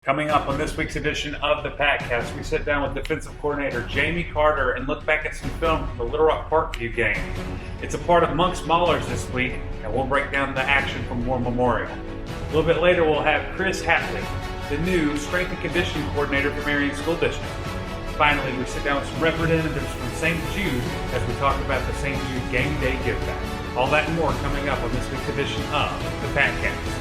Coming up on this week's edition of the Patcast, we sit down with defensive coordinator Jamie Carter and look back at some film from the Little Rock Parkview game. It's a part of Monk's Maulers this week, and we'll break down the action from War Memorial. A little bit later, we'll have Chris Hatley, the new strength and conditioning coordinator for Marion School District. Finally, we sit down with some representatives from St. Jude as we talk about the St. Jude Game Day Give Back. All that and more coming up on this week's edition of the Patcast.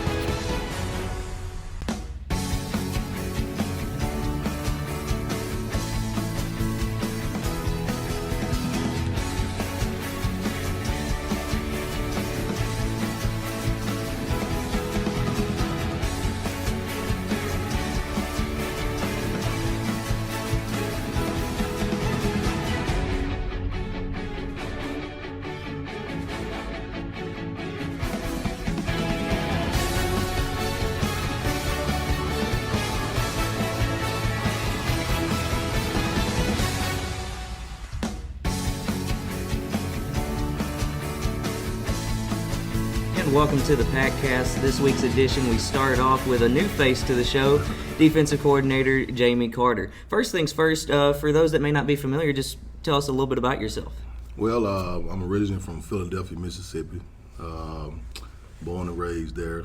Welcome to the Patcast. This week's edition, we start off with a new face to the show, defensive coordinator Jamie Carter. First things first, for those that may not be familiar, just tell us a little bit about yourself. Well, I'm originally from Philadelphia, Mississippi. Born and raised there.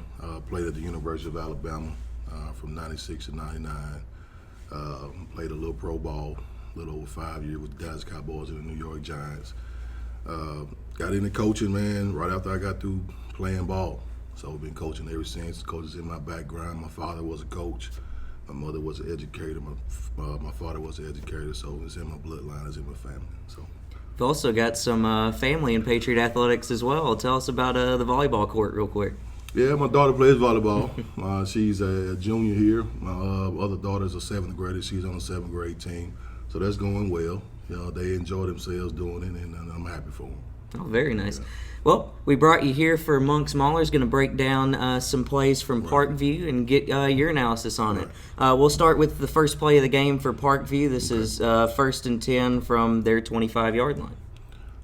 Played at the University of Alabama from 96 to 99. Played a little pro ball, a little over 5 years with the Dallas Cowboys and the New York Giants. Got into coaching, man, right after I got through playing ball. So I've been coaching ever since. Coaching's in my background. My father was a coach. My mother was an educator. My father was an educator. So it's in my bloodline. It's in my family. So You've also got some family in Patriot Athletics as well. Tell us about the volleyball court real quick. Yeah, my daughter plays volleyball. She's a junior here. My other daughter's a 7th grader. She's on the 7th grade team. So that's going well. You know, they enjoy themselves doing it, and I'm happy for them. Oh, very nice. Yeah. Well, we brought you here for Monk's Maulers, going to break down some plays from Parkview and get your analysis on it. We'll start with the first play of the game for Parkview. This is 1st and 10 from their 25-yard line.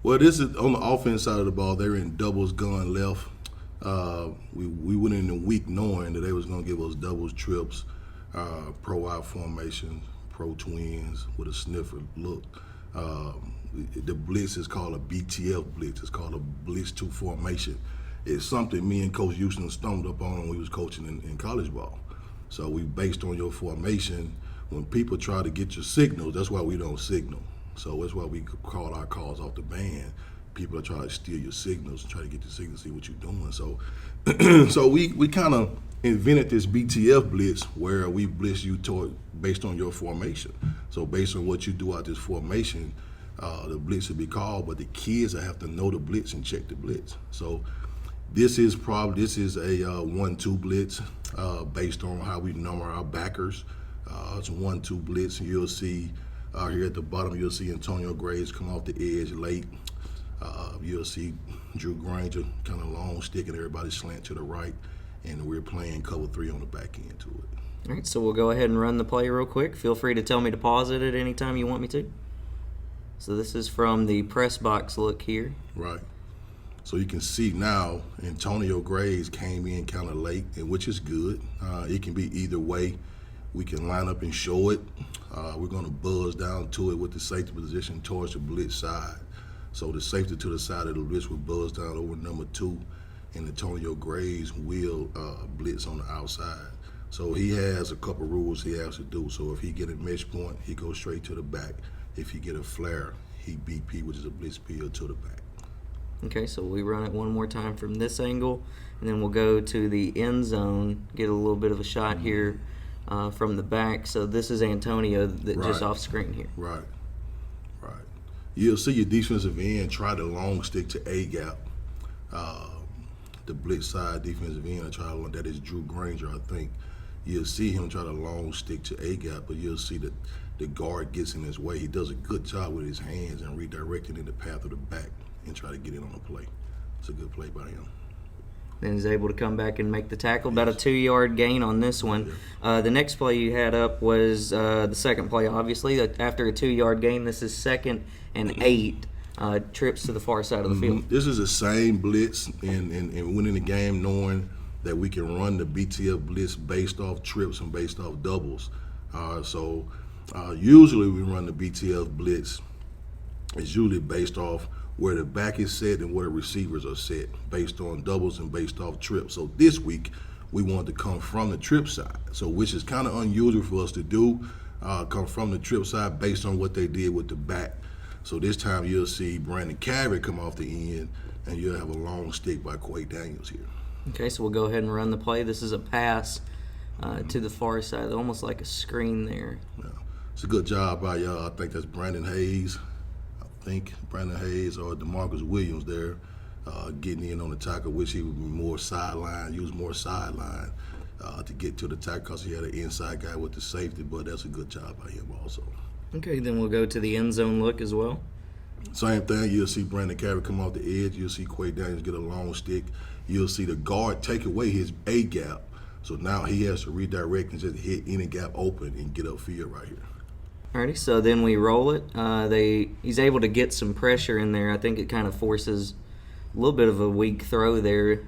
Well, this is on the offense side of the ball. They're in doubles gun left. We went in the week knowing that they was going to give us doubles, trips, pro-out formations, pro twins with a sniffer look. The blitz is called a BTF blitz. It's called a blitz 2 formation. It's something me and Coach Houston stumbled up on when we was coaching in college ball. So we based on your formation. When people try to get your signals, that's why we don't signal. So that's why we call our calls off the band. People are trying to steal your signals and try to get your signals, see what you're doing. So so we kind of invented this BTF blitz where we blitz you based on your formation. So based on what you do out this formation, the blitz will be called, but the kids have to know the blitz and check the blitz. So this is a 1-2 blitz based on how we number our backers. It's a 1-2 blitz, and you'll see here at the bottom, you'll see Antonio Graves come off the edge late. You'll see Drew Granger kind of long sticking everybody slant to the right, and we're playing cover 3 on the back end to it. All right, so we'll go ahead and run the play real quick. Feel free to tell me to pause it at any time you want me to. So this is from the press box look here. Right. So you can see now Antonio Graves came in kind of late, which is good. It can be either way. We can line up and show it. We're going to buzz down to it with the safety position towards the blitz side. So the safety to the side of the blitz will buzz down over number 2, and Antonio Graves will blitz on the outside. So he has a couple rules he has to do. So if he get a mesh point, he goes straight to the back. If you get a flare, he BP, which is a blitz peel, to the back. Okay, so we run it one more time from this angle, and then we'll go to the end zone, get a little bit of a shot here from the back. So this is Antonio just off screen here. Right. You'll see your defensive end try to long stick to A-gap. The blitz side defensive end, that is Drew Granger, I think. You'll see him try to long stick to A-gap, but you'll see that the guard gets in his way. He does a good job with his hands and redirecting in the path of the back and try to get in on the play. It's a good play by him. Then he's able to come back and make the tackle. About a 2-yard gain on this one. Yeah. The next play you had up was the second play, obviously. After a 2-yard gain, this is 2nd and 8. Trips to the far side of the field. This is the same blitz and went in the game knowing that we can run the BTF blitz based off trips and based off doubles. Usually we run the BTF blitz. It's usually based off where the back is set and where the receivers are set, based on doubles and based off trips. So this week we wanted to come from the trip side, which is kind of unusual for us to do, come from the trip side based on what they did with the back. So this time you'll see Brandon Carey come off the end, and you'll have a long stick by Quay Daniels here. Okay, so we'll go ahead and run the play. This is a pass to the far side, almost like a screen there. Yeah. It's a good job by y'all. I think that's Brandon Hayes. Or DeMarcus Williams there, getting in on the tackle. Wish he would be more sideline, use more sideline to get to the tackle because he had an inside guy with the safety, but that's a good job by him also. Okay, then we'll go to the end zone look as well. Same thing, you'll see Brandon Carey come off the edge. You'll see Quay Daniels get a long stick. You'll see the guard take away his A gap. So now he has to redirect and just hit any gap open and get upfield right here. Alrighty, so then we roll it. He's able to get some pressure in there. I think it kind of forces a little bit of a weak throw there.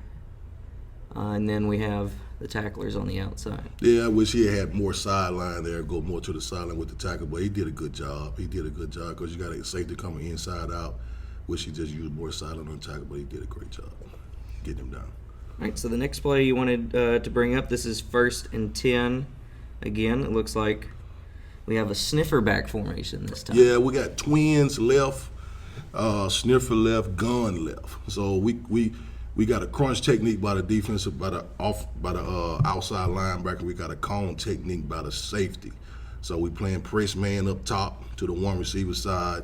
And then we have the tacklers on the outside. Yeah, I wish he had more sideline there, go more to the sideline with the tackle, but he did a good job. Because you got a safety coming inside out. Wish he just used more sideline on the tackle, but he did a great job getting him down. All right, so the next play you wanted to bring up, this is 1st and 10. Again, it looks like we have a sniffer back formation this time. Yeah, we got twins left, sniffer left, gun left. So we got a crunch technique by the defensive, by the outside linebacker. We got a cone technique by the safety. So we playing press man up top to the one receiver side,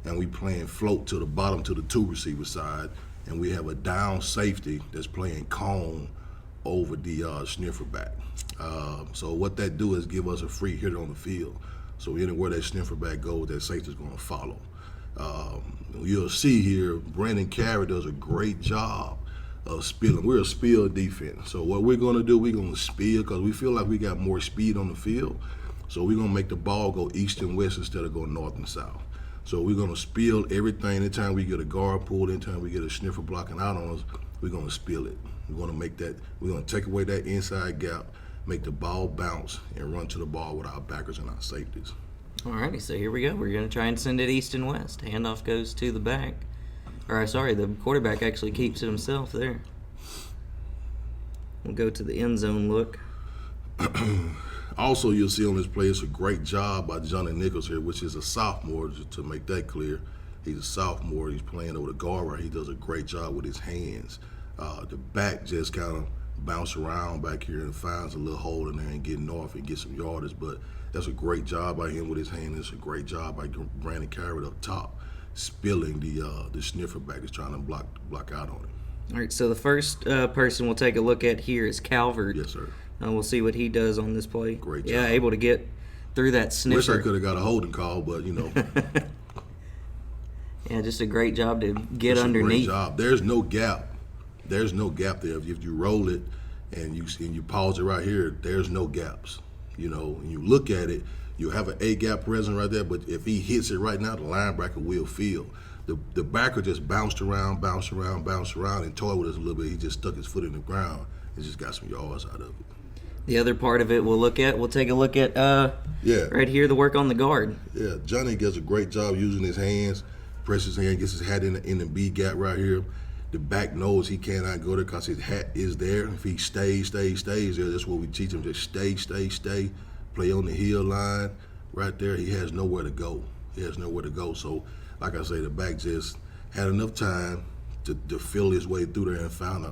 and we playing float to the bottom to the two receiver side, and we have a down safety that's playing cone over the sniffer back. So what that do is give us a free hitter on the field. So anywhere that sniffer back goes, that safety's going to follow. You'll see here, Brandon Carey does a great job of spilling. We're a spill defense. So what we're going to do, we're going to spill because we feel like we got more speed on the field. So we're going to make the ball go east and west instead of going north and south. So we're going to spill everything. Anytime we get a guard pulled, anytime we get a sniffer blocking out on us, we're going to spill it. We're going to make that. We're going to take away that inside gap, make the ball bounce, and run to the ball with our backers and our safeties. Alrighty, so here we go. We're going to try and send it east and west. Handoff goes to the back. The quarterback actually keeps it himself there. We'll go to the end zone look. Also, you'll see on this play, it's a great job by Johnny Nichols here, which is a sophomore, just to make that clear. He's a sophomore. He's playing over the guard right. He does a great job with his hands. The back just kind of bounce around back here and finds a little hole in there and get north and get some yardage. But that's a great job by him with his hand. It's a great job by Brandon Carey up top, spilling the sniffer back that's trying to block out on him. All right, so the first person we'll take a look at here is Calvert. Yes, sir. We'll see what he does on this play. Great job. Yeah, able to get through that sniffer. Wish I could have got a holding call, but you know. Yeah, just a great job to get It's underneath. A great job. There's no gap. There's no gap there. If you roll it and you pause it right here, there's no gaps. You know, when you look at it, you have an A gap present right there, but if he hits it right now, the linebacker will feel. The backer just bounced around, and toyed with us a little bit. He just stuck his foot in the ground and just got some yards out of it. The other part of it we'll take a look at right here, the work on the guard. Yeah, Johnny does a great job using his hands, presses his hand, gets his hat in the B gap right here. The back knows he cannot go there because his hat is there. If he stays there, that's what we teach him. Just stay, play on the heel line right there. He has nowhere to go. So, like I say, the back just had enough time to feel his way through there and found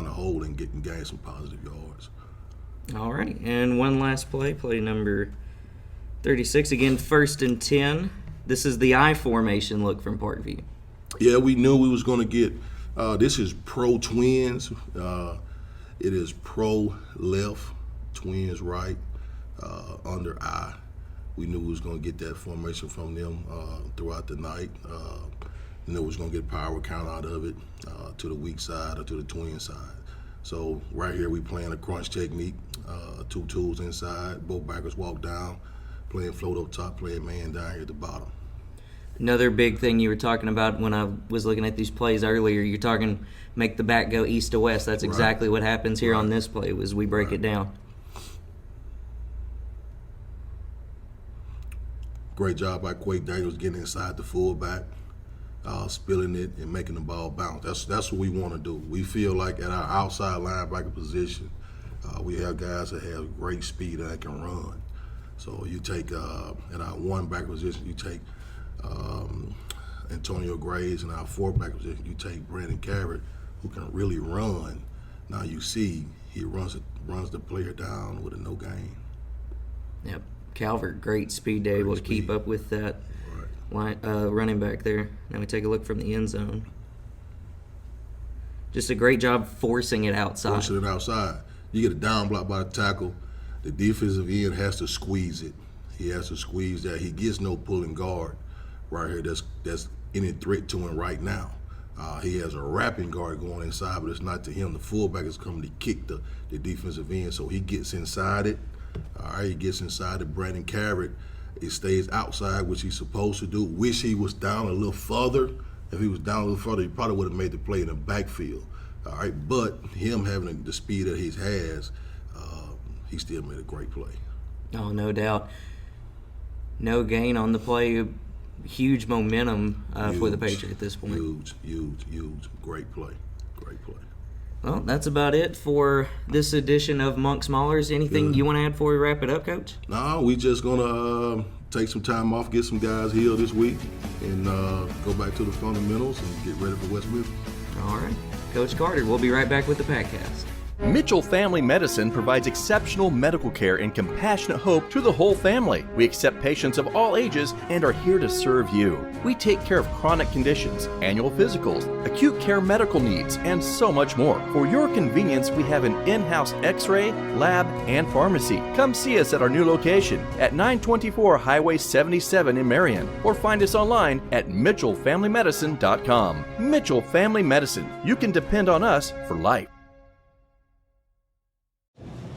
a hole and gain some positive yards. All right, and one last play number 36. Again, 1st and 10. This is the I formation look from Parkview. Yeah, we knew we was going to get, this is pro twins. It is pro left, twins right, under I. We knew we was going to get that formation from them throughout the night. Knew we was going to get power count out of it to the weak side or to the twin side. So right here we playing a crunch technique, 2 tools inside, both backers walk down, playing float up top, playing man down here at the bottom. Another big thing you were talking about when I was looking at these plays earlier, you're talking make the back go east to west. That's exactly what happens here on this play was we break it down. Great job by Quake Daniels getting inside the fullback, spilling it and making the ball bounce. That's what we want to do. We feel like at our outside linebacker position, we have guys that have great speed and that can run. So you take, at our one back position, you take Antonio Graves, and our four back position, you take Brandon Carrot, who can really run. Now you see he runs the player down with a no gain. Yep. Calvert, great speed, able to keep up with that running back there. Now we take a look from the end zone. Just a great job forcing it outside. Forcing it outside. You get a down block by the tackle. The defensive end has to squeeze it. He has to squeeze that. He gets no pulling guard right here that's any threat to him right now. He has a wrapping guard going inside, but it's not to him. The fullback is coming to kick the defensive end, so he gets inside it. All right, he gets inside it. Brandon Carrot, he stays outside, which he's supposed to do. Wish he was down a little further. If he was down a little further, he probably would have made the play in the backfield. All right, but him having the speed that he has, he still made a great play. Oh, no doubt. No gain on the play. Huge momentum for the Patriots at this point. Huge. Great play. Well, that's about it for this edition of Monk Smallers. Anything you want to add before we wrap it up, Coach? No, we just going to take some time off, get some guys healed this week, and go back to the fundamentals and get ready for West Memphis. All right. Coach Carter, we'll be right back with the Patcast. Mitchell Family Medicine provides exceptional medical care and compassionate hope to the whole family. We accept patients of all ages and are here to serve you. We take care of chronic conditions, annual physicals, acute care medical needs, and so much more. For your convenience, we have an in-house x-ray, lab, and pharmacy. Come see us at our new location at 924 Highway 77 in Marion, or find us online at mitchellfamilymedicine.com. Mitchell Family Medicine. You can depend on us for life.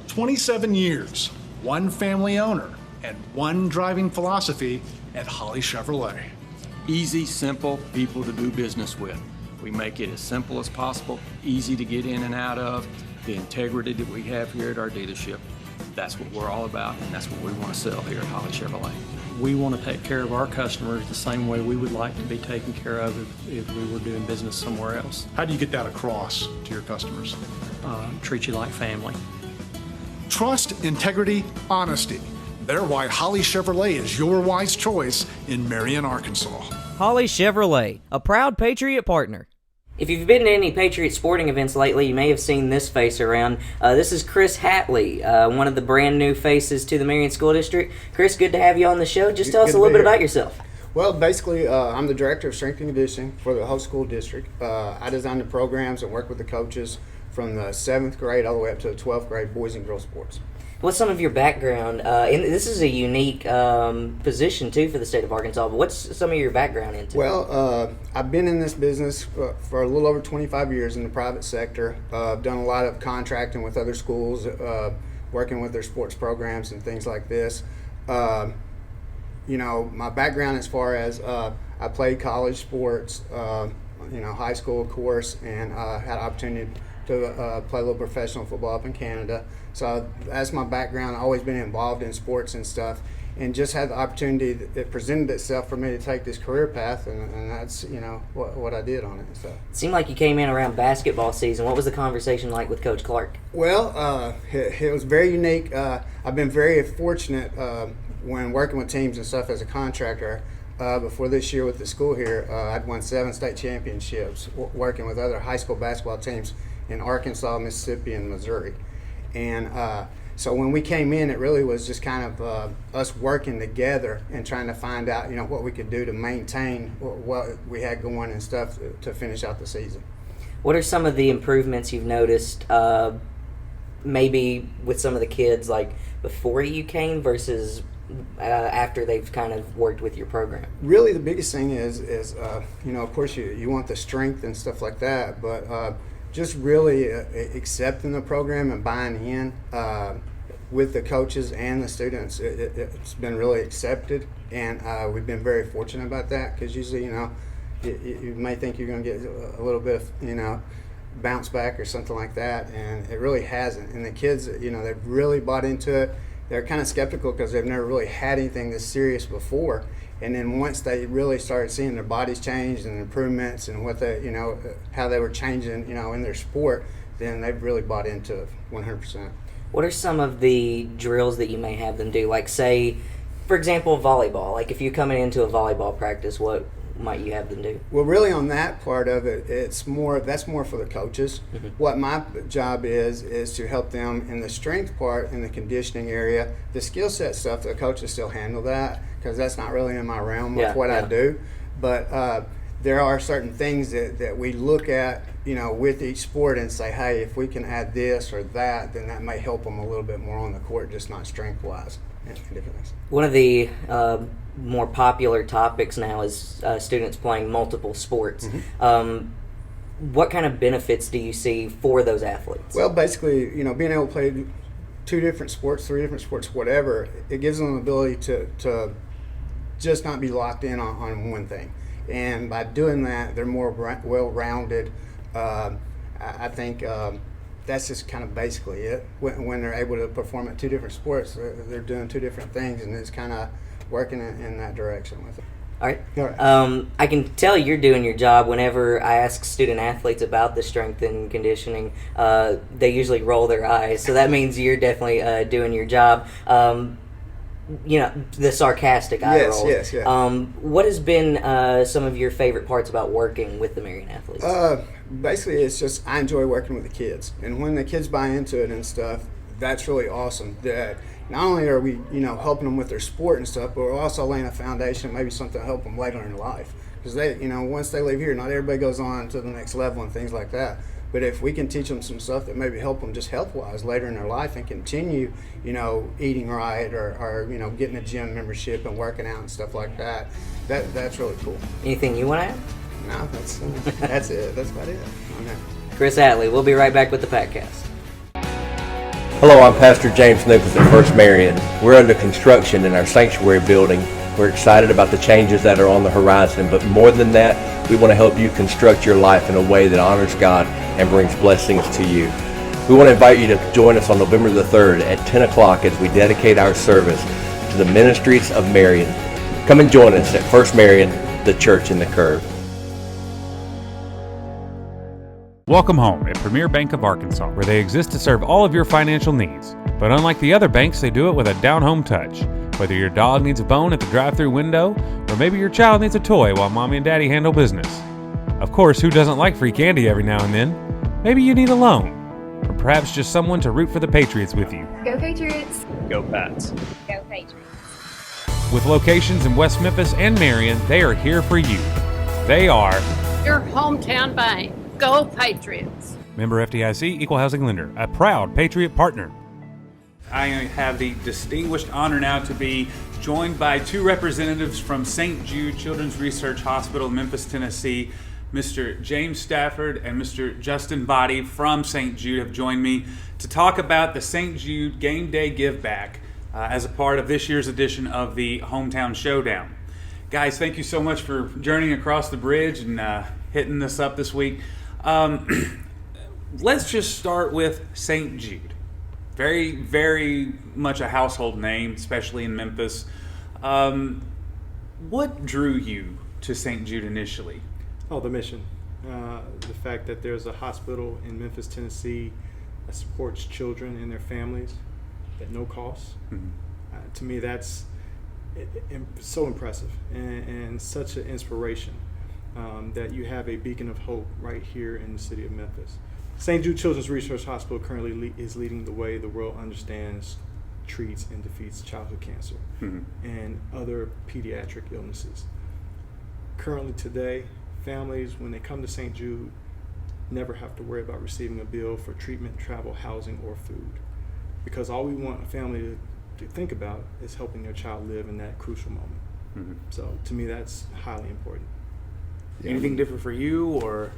27 years, one family owner, and one driving philosophy at Holly Chevrolet. Easy, simple people to do business with. We make it as simple as possible, easy to get in and out of. The integrity that we have here at our dealership, that's what we're all about, and that's what we want to sell here at Holly Chevrolet. We want to take care of our customers the same way we would like to be taken care of if we were doing business somewhere else. How do you get that across to your customers? Treat you like family. Trust, integrity, honesty. They're why Holly Chevrolet is your wise choice in Marion, Arkansas. Holly Chevrolet, a proud Patriot partner. If you've been to any Patriot sporting events lately, you may have seen this face around. This is Chris Hatley, one of the brand new faces to the Marion School District. Chris, good to have you on the show. Just tell us a little bit about yourself. Well, basically, I'm the director of strength and conditioning for the whole school district. I design the programs and work with the coaches from the 7th grade all the way up to the 12th grade boys and girls sports. What's some of your background? And this is a unique position, too, for the state of Arkansas, but what's some of your background into? Well, I've been in this business for a little over 25 years in the private sector. I've done a lot of contracting with other schools, working with their sports programs and things like this. You know, my background as far as I played college sports, high school, of course, and had an opportunity to play a little professional football up in Canada. So that's my background. I've always been involved in sports and stuff, and just had the opportunity that it presented itself for me to take this career path, and that's what I did on it. So it seemed like you came in around basketball season. What was the conversation like with Coach Clark? Well, it was very unique. I've been very fortunate when working with teams and stuff as a contractor. Before this year with the school here, I'd won 7 state championships working with other high school basketball teams in Arkansas, Mississippi, and Missouri. And so when we came in, it really was just kind of us working together and trying to find out, what we could do to maintain what we had going and stuff to finish out the season. What are some of the improvements you've noticed, maybe with some of the kids, like before you came versus after they've kind of worked with your program? Really, the biggest thing is of course, you want the strength and stuff like that, but just really accepting the program and buying in. with the coaches and the students, it's been really accepted, and we've been very fortunate about that, because usually, you may think you're going to get a little bit of, bounce back or something like that, and it really hasn't. And the kids, they've really bought into it. They're kind of skeptical because they've never really had anything this serious before. And then once they really started seeing their bodies change and improvements and what they, how they were changing, in their sport, then they've really bought into it 100%. What are some of the drills that you may have them do? Like, say, for example, volleyball. Like, if you're coming into a volleyball practice, what might you have them do? Well, really on that part of it, that's more for the coaches. Mm-hmm. What my job is to help them in the strength part, in the conditioning area. The skill set stuff, the coaches still handle that, because that's not really in my realm of what I do. But there are certain things that we look at, with each sport and say, hey, if we can add this or that, then that may help them a little bit more on the court, just not strength-wise. And different things. One of the more popular topics now is students playing multiple sports. Mm-hmm. What kind of benefits do you see for those athletes? Well, basically, being able to play 2 different sports, 3 different sports, whatever, it gives them the ability to just not be locked in on one thing. And by doing that, they're more well-rounded. I think that's just kind of basically it. When they're able to perform at 2 different sports, they're doing 2 different things, and it's kind of working in that direction with it. All right. I can tell you're doing your job. Whenever I ask student athletes about the strength and conditioning, they usually roll their eyes. So that means you're definitely doing your job. The sarcastic eye rolls. Yes. What has been some of your favorite parts about working with the Marion athletes? Basically, it's just I enjoy working with the kids, and when the kids buy into it and stuff, that's really awesome. That not only are we, helping them with their sport and stuff, but we're also laying a foundation, maybe something to help them later in life. Because they, once they leave here, not everybody goes on to the next level and things like that. But if we can teach them some stuff that maybe help them just health-wise later in their life and continue, eating right or getting a gym membership and working out and stuff like that, that's really cool. Anything you want to add? No, that's it. That's about it. Okay. Chris Atlee, we'll be right back with the Patcast. Hello, I'm Pastor James Nichols at First Marion. We're under construction in our sanctuary building. We're excited about the changes that are on the horizon, but more than that, we want to help you construct your life in a way that honors God and brings blessings to you. We want to invite you to join us on November the 3rd at 10 o'clock as we dedicate our service to the ministries of Marion. Come and join us at First Marion, the church in the curve. Welcome home at Premier Bank of Arkansas, where they exist to serve all of your financial needs. But unlike the other banks, they do it with a down-home touch. Whether your dog needs a bone at the drive-thru window, or maybe your child needs a toy while mommy and daddy handle business. Of course, who doesn't like free candy every now and then? Maybe you need a loan, or perhaps just someone to root for the Patriots with you. Go Patriots! Go Pats! Go Patriots! With locations in West Memphis and Marion, they are here for you. They are your hometown bank. Go Patriots! Member FDIC, Equal Housing Lender, a proud Patriot partner. I have the distinguished honor now to be joined by 2 representatives from St. Jude Children's Research Hospital, Memphis, Tennessee. Mr. James Stafford and Mr. Justin Body from St. Jude have joined me to talk about the St. Jude Game Day Give Back as a part of this year's edition of the Hometown Showdown. Guys, thank you so much for journeying across the bridge and hitting this up this week. Let's just start with St. Jude. Very, very much a household name, especially in Memphis. What drew you to St. Jude initially? Oh, the mission. The fact that there's a hospital in Memphis, Tennessee that supports children and their families at no cost. Mm-hmm. To me, that's so impressive and such an inspiration that you have a beacon of hope right here in the city of Memphis. St. Jude Children's Research Hospital currently is leading the way the world understands, treats, and defeats childhood cancer and other pediatric illnesses. Currently today, families, when they come to St. Jude, never have to worry about receiving a bill for treatment, travel, housing, or food. Because all we want a family to think about is helping their child live in that crucial moment. Mm-hmm. So to me, that's highly important. Yeah. Anything different for you, or?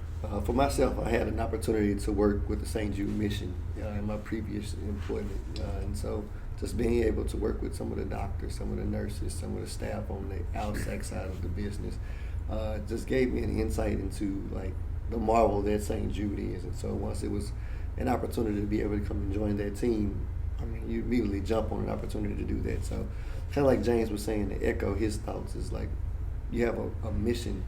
For myself, I had an opportunity to work with the St. Jude mission in my previous employment, and so just being able to work with some of the doctors, some of the nurses, some of the staff on the outside side of the business, just gave me an insight into like the marvel that St. Jude is. And so once it was an opportunity to be able to come and join that team, I mean, you immediately jump on an opportunity to do that. So kind of like James was saying, to echo his thoughts, is like you have a mission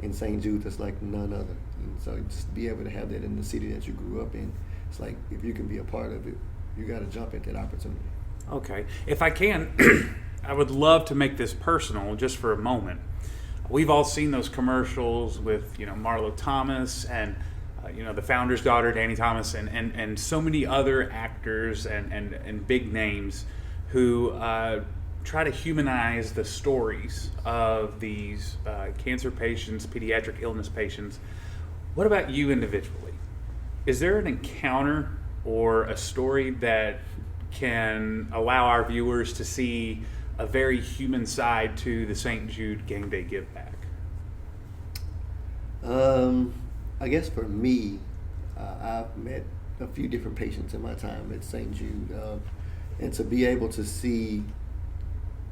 in St. Jude that's like none other. And so just to be able to have that in the city that you grew up in, it's like if you can be a part of it, you got to jump at that opportunity. Okay. If I can, I would love to make this personal just for a moment. We've all seen those commercials with, Marlo Thomas and, the founder's daughter, Danny Thomas, and so many other actors and big names who try to humanize the stories of these cancer patients, pediatric illness patients. What about you individually? Is there an encounter or a story that can allow our viewers to see a very human side to the St. Jude Game Day Give Back? I guess for me, I've met a few different patients in my time at St. Jude, and to be able to see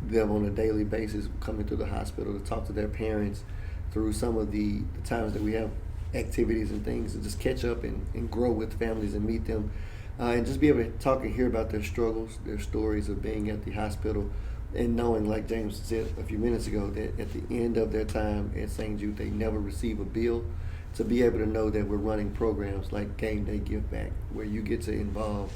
them on a daily basis coming through the hospital to talk to their parents through some of the times that we have activities and things, to just catch up and grow with families and meet them, and just be able to talk and hear about their struggles, their stories of being at the hospital, and knowing, like James said a few minutes ago, that at the end of their time at St. Jude, they never receive a bill. To be able to know that we're running programs like Game Day Give Back, where you get to involve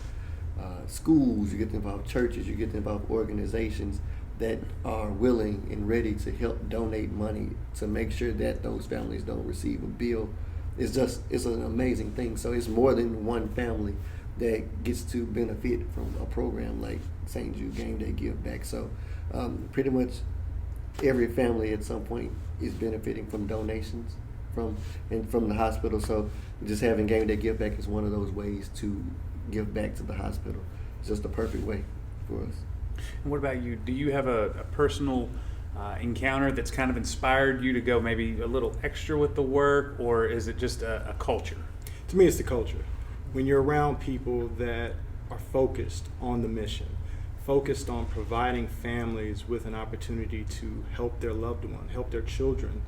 schools, you get to involve churches, you get to involve organizations that are willing and ready to help donate money to make sure that those families don't receive a bill. It's an amazing thing. So it's more than one family that gets to benefit from a program like St. Jude Game Day Give Back. So pretty much every family at some point is benefiting from donations from the hospital. So just having Game Day Give Back is one of those ways to give back to the hospital. It's just a perfect way for us. And what about you? Do you have a personal encounter that's kind of inspired you to go maybe a little extra with the work, or is it just a culture? To me, it's the culture. When you're around people that are focused on the mission, focused on providing families with an opportunity to help their loved one, help their children,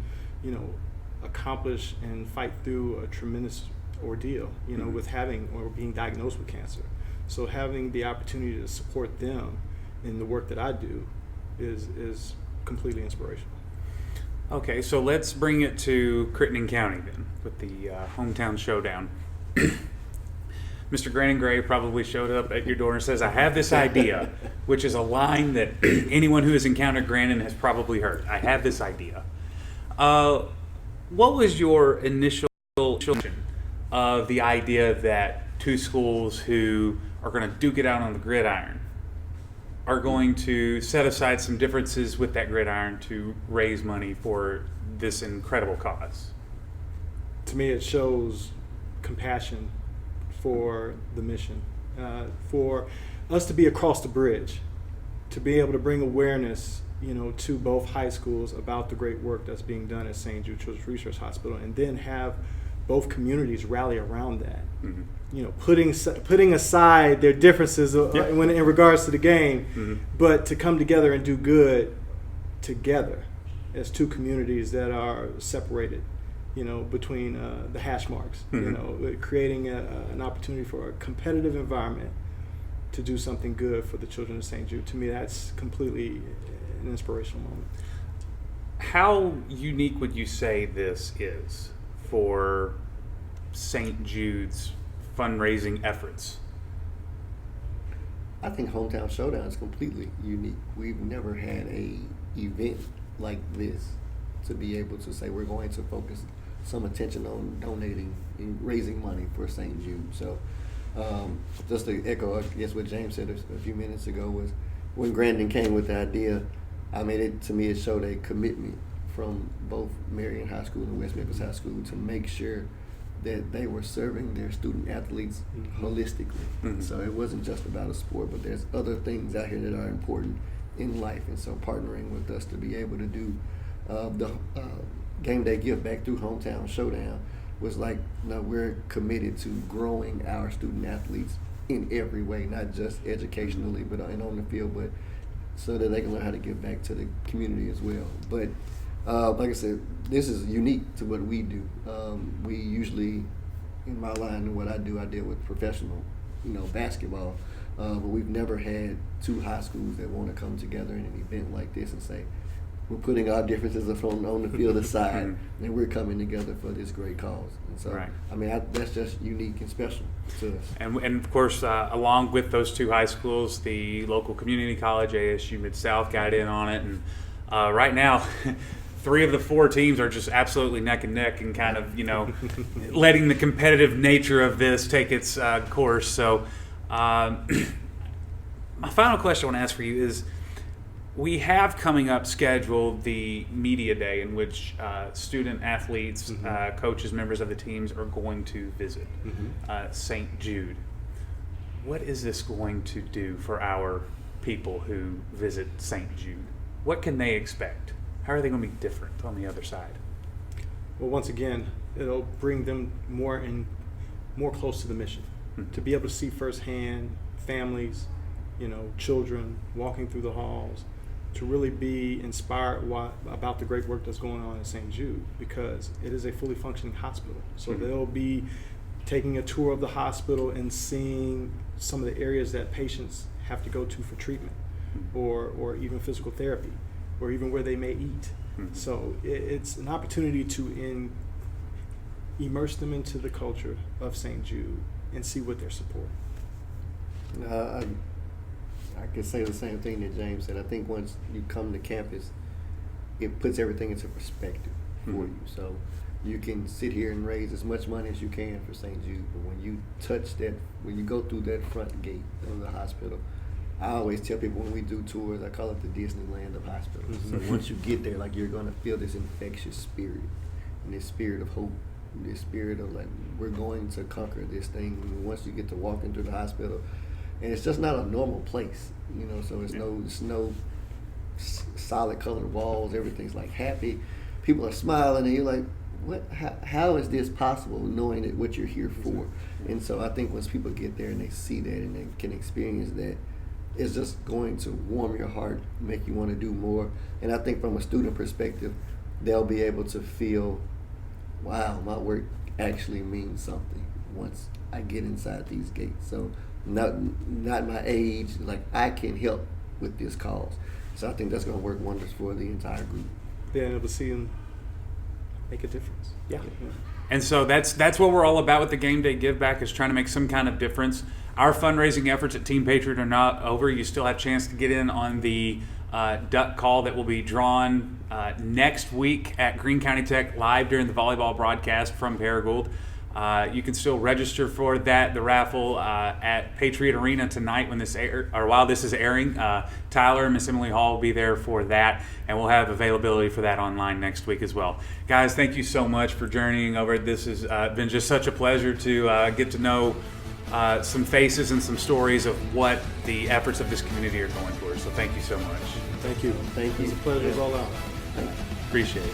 accomplish and fight through a tremendous ordeal, with having or being diagnosed with cancer. So having the opportunity to support them in the work that I do is completely inspirational. Okay, so let's bring it to Crittenden County then, with the hometown showdown. Mr. Grannon Gray probably showed up at your door and says, "I have this idea," which is a line that anyone who has encountered Grannon has probably heard. "I have this idea." What was your initial of the idea that two schools who are going to duke it out on the gridiron are going to set aside some differences with that gridiron to raise money for this incredible cause? To me, it shows compassion for the mission, for us to be across the bridge, to be able to bring awareness, to both high schools about the great work that's being done at St. Jude Children's Research Hospital, and then have both communities rally around that. Mm-hmm. Putting aside their differences when in regards to the game, mm-hmm. but to come together and do good together as two communities that are separated, between the hash marks. Mm-hmm. Creating an opportunity for a competitive environment to do something good for the children of St. Jude. To me, that's completely an inspirational moment. How unique would you say this is for St. Jude's fundraising efforts? I think Hometown Showdown is completely unique. We've never had a event like this to be able to say we're going to focus some attention on donating and raising money for St. Jude. So just to echo, I guess what James said a few minutes ago, was when Grandin came with the idea, to me it showed a commitment from both Marion High School and West Memphis High School to make sure that they were serving their student athletes holistically. Mm-hmm. So it wasn't just about a sport, but there's other things out here that are important in life. And so partnering with us to be able to do the Game Day Give Back through Hometown Showdown was like, we're committed to growing our student athletes in every way, not just educationally, but and on the field, but so that they can learn how to give back to the community as well. But like I said, this is unique to what we do. We usually, in my line and what I deal with professional, basketball. But we've never had two high schools that want to come together in an event like this and say, we're putting our differences on the field aside, and we're coming together for this great cause. And so, right. I mean, that's just unique and special to us. And of course, along with those two high schools, the local community college, ASU Mid-South, got in on it. And right now, 3 of the 4 teams are just absolutely neck and neck and kind of, letting the competitive nature of this take its course. So my final question I want to ask for you is, we have coming up scheduled the media day in which student athletes, coaches, members of the teams are going to visit St. Jude. What is this going to do for our people who visit St. Jude? What can they expect? How are they going to be different on the other side? Well, once again, it'll bring them more close to the mission, to be able to see firsthand families, children walking through the halls, to really be inspired about the great work that's going on at St. Jude, because it is a fully functioning hospital. So they'll be taking a tour of the hospital and seeing some of the areas that patients have to go to for treatment, or even physical therapy, or even where they may eat. So it's an opportunity to immerse them into the culture of St. Jude and see what they're supporting. I could say the same thing that James said. I think once you come to campus, it puts everything into perspective for you. So you can sit here and raise as much money as you can for St. Jude, but when you when you go through that front gate of the hospital, I always tell people when we do tours, I call it the Disneyland of hospitals. So once you get there, you're going to feel this infectious spirit, and this spirit of hope, this spirit of we're going to conquer this thing. And once you get to walk into the hospital, and it's just not a normal place, so it's no solid colored walls. Everything's happy. People are smiling, and you're like, what? How is this possible, knowing that what you're here for? And so I think once people get there and they see that and they can experience that, it's just going to warm your heart, make you want to do more. And I think from a student perspective, they'll be able to feel, wow, my work actually means something once I get inside these gates. So not my age, I can help with this cause. So I think that's going to work wonders for the entire group. Being able to see them make a difference. Yeah. And so that's what we're all about with the Game Day Give Back, is trying to make some kind of difference. Our fundraising efforts at Team Patriot are not over. You still have a chance to get in on the duck call that will be drawn next week at Greene County Tech live during the volleyball broadcast from Paragould. You can still register for the raffle at Patriot Arena tonight while this is airing. Tyler and Miss Emily Hall will be there for that, and we'll have availability for that online next week as well. Guys, thank you so much for journeying over. This has been just such a pleasure to get to know some faces and some stories of what the efforts of this community are going towards. So thank you so much. Thank you. Thank you. It's a pleasure. It's all out. Appreciate it.